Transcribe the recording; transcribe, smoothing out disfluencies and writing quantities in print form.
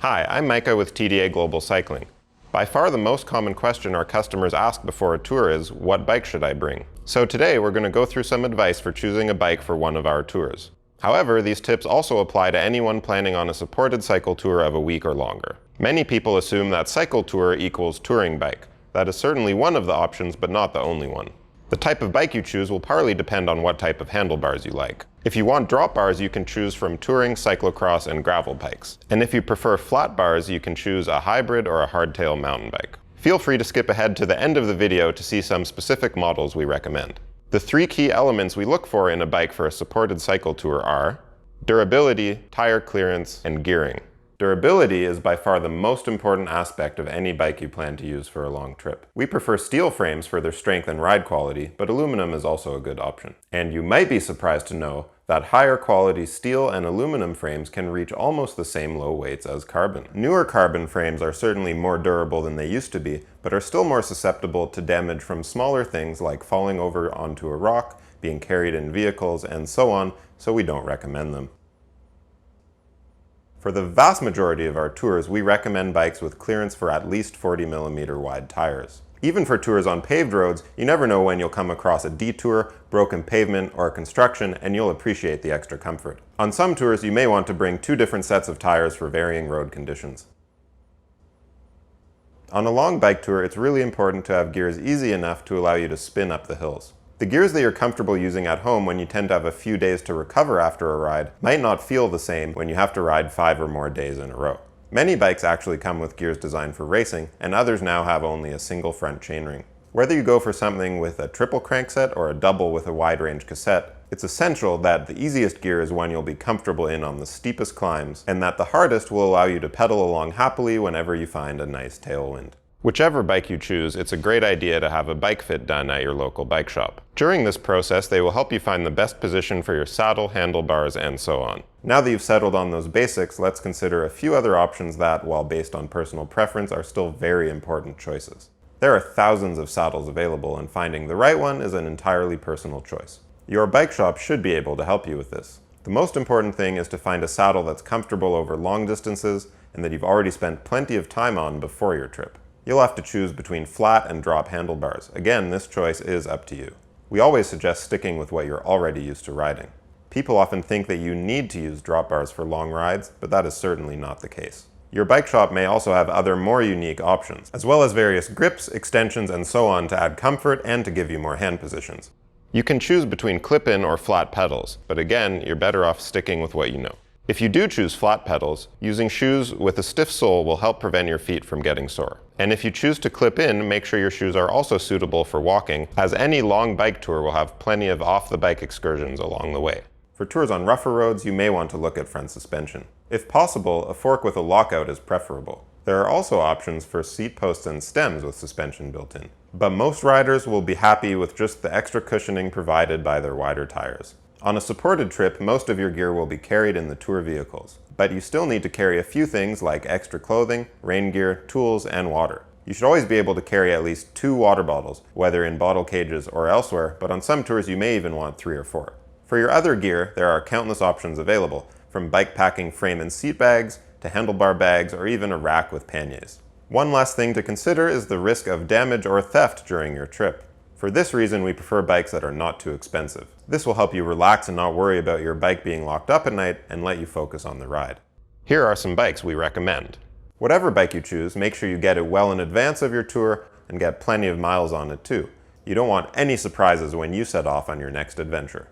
Hi, I'm Micah with TDA Global Cycling. By far the most common question our customers ask before a tour is, what bike should I bring? So today we're going to go through some advice for choosing a bike for one of our tours. However, these tips also apply to anyone planning on a supported cycle tour of a week or longer. Many people assume that cycle tour equals touring bike. That is certainly one of the options, but not the only one. The type of bike you choose will partly depend on what type of handlebars you like. If you want drop bars, you can choose from touring, cyclocross, and gravel bikes. And if you prefer flat bars, you can choose a hybrid or a hardtail mountain bike. Feel free to skip ahead to the end of the video to see some specific models we recommend. The three key elements we look for in a bike for a supported cycle tour are durability, tire clearance, and gearing. Durability is by far the most important aspect of any bike you plan to use for a long trip. We prefer steel frames for their strength and ride quality, but aluminum is also a good option. And you might be surprised to know that higher quality steel and aluminum frames can reach almost the same low weights as carbon. Newer carbon frames are certainly more durable than they used to be, but are still more susceptible to damage from smaller things like falling over onto a rock, being carried in vehicles, and so on, so we don't recommend them. For the vast majority of our tours, we recommend bikes with clearance for at least 40mm wide tires. Even for tours on paved roads, you never know when you'll come across a detour, broken pavement, or construction, and you'll appreciate the extra comfort. On some tours, you may want to bring two different sets of tires for varying road conditions. On a long bike tour, it's really important to have gears easy enough to allow you to spin up the hills. The gears that you're comfortable using at home when you tend to have a few days to recover after a ride might not feel the same when you have to ride 5 or more days in a row. Many bikes actually come with gears designed for racing, and others now have only a single front chainring. Whether you go for something with a triple crankset or a double with a wide-range cassette, it's essential that the easiest gear is one you'll be comfortable in on the steepest climbs, and that the hardest will allow you to pedal along happily whenever you find a nice tailwind. Whichever bike you choose, it's a great idea to have a bike fit done at your local bike shop. During this process, they will help you find the best position for your saddle, handlebars, and so on. Now that you've settled on those basics, let's consider a few other options that, while based on personal preference, are still very important choices. There are thousands of saddles available, and finding the right one is an entirely personal choice. Your bike shop should be able to help you with this. The most important thing is to find a saddle that's comfortable over long distances and that you've already spent plenty of time on before your trip. You'll have to choose between flat and drop handlebars. Again, this choice is up to you. We always suggest sticking with what you're already used to riding. People often think that you need to use drop bars for long rides, but that is certainly not the case. Your bike shop may also have other more unique options, as well as various grips, extensions, and so on to add comfort and to give you more hand positions. You can choose between clip-in or flat pedals, but again, you're better off sticking with what you know. If you do choose flat pedals, using shoes with a stiff sole will help prevent your feet from getting sore. And if you choose to clip in, make sure your shoes are also suitable for walking, as any long bike tour will have plenty of off-the-bike excursions along the way. For tours on rougher roads, you may want to look at front suspension. If possible, a fork with a lockout is preferable. There are also options for seat posts and stems with suspension built in. But most riders will be happy with just the extra cushioning provided by their wider tires. On a supported trip, most of your gear will be carried in the tour vehicles, but you still need to carry a few things like extra clothing, rain gear, tools, and water. You should always be able to carry at least 2 water bottles, whether in bottle cages or elsewhere, but on some tours you may even want 3 or 4. For your other gear, there are countless options available, from bike packing frame and seat bags, to handlebar bags, or even a rack with panniers. One last thing to consider is the risk of damage or theft during your trip. For this reason, we prefer bikes that are not too expensive. This will help you relax and not worry about your bike being locked up at night and let you focus on the ride. Here are some bikes we recommend. Whatever bike you choose, make sure you get it well in advance of your tour and get plenty of miles on it too. You don't want any surprises when you set off on your next adventure.